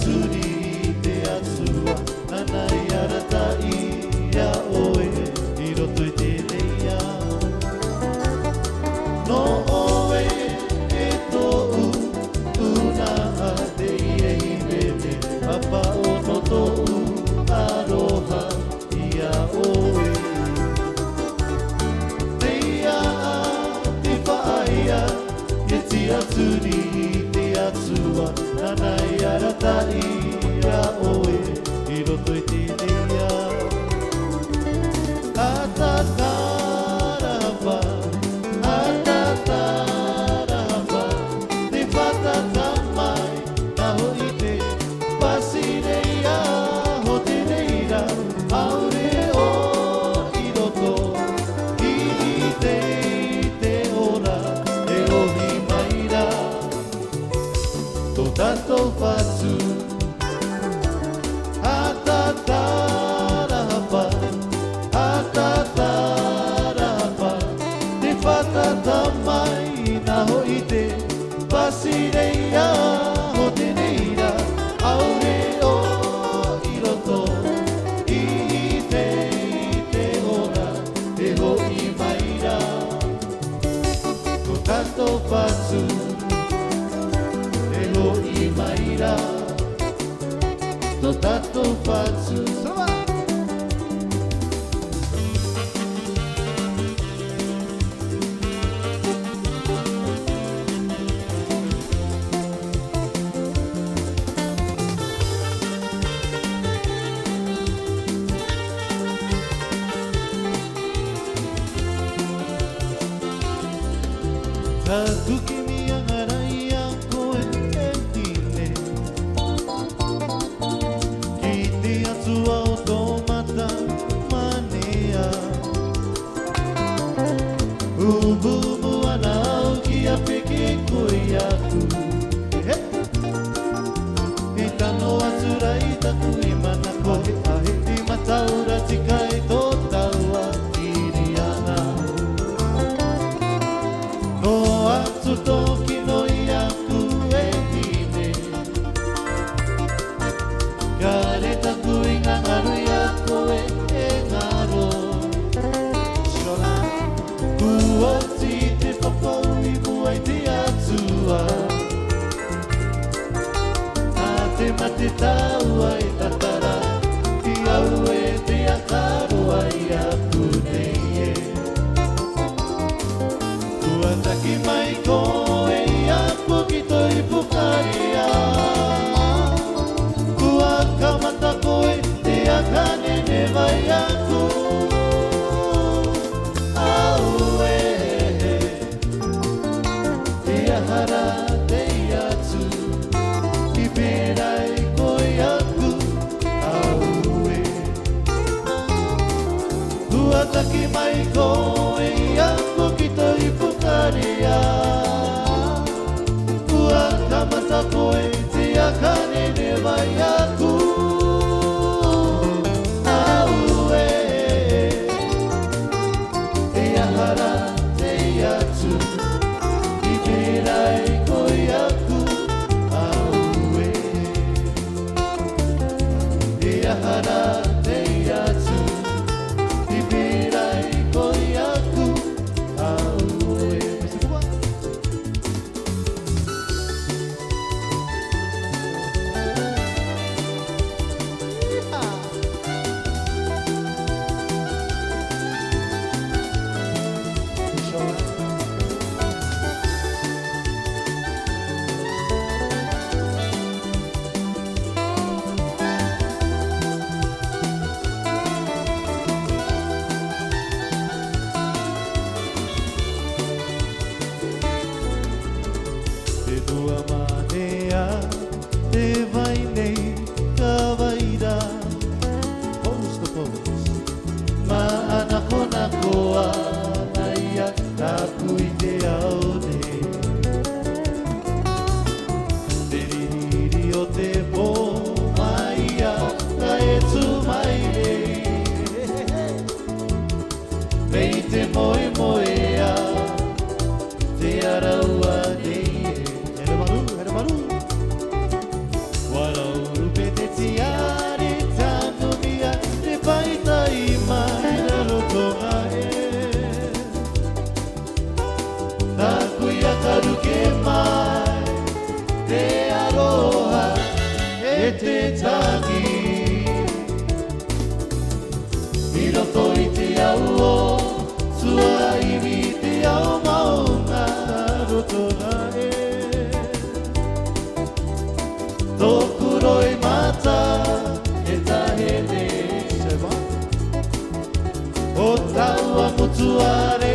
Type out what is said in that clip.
にてやつは七やらたいやおえ色といてねやのおえとうなでえいべてパパおのとうアロハいやおえてやてばや月やつにてやつは七やらたいやおえ色といてねやあたからばあたからばでばたたまいなほいてばしれやほてれいらあうれお色といていておらえおひまいらとだとファスあたたらばあたたらばでばたたまいなほいてばしれやほてれいらあうれお色といていておらえほいまいらとだとファスえほいまいらとだとファスたくきみやがらやこえきねきいてやつはおとまたまねやうぶぶはなうきやぺけこやくいたのはつらいたくいまなこいまたうらちかいとったわきりやなのあつときのやくえきねがれたくいががるやこえがろしろなくわついてパパういぶわいてやつはあてまてたうわいたたらいやうえてやかるわいやくねえTaki mai ko e ya pokito i pukaria Kua kamata ko e te akane ne vai aku Au e te ahara te yatsu I berai ko yaku Au e Kua taki mai ko e ya pokito i pukaria Kua kamata ko e te akane ne vai aku Au e te ahara te yatsu I berai ko yaku Au e te ahara te yatsu I berai ko yaku Au e Te tua manea te vai nei kawaira Pose to pose Ma ana kona koa Naia taku i te ao ne Te riri o te pō maia Ka e tu mai e Mei te moe moe a Te araua nei e te tangi I roto I te au o Sua iwi te au maunga roto na e Tōku roi mata e tahele O taua mutuare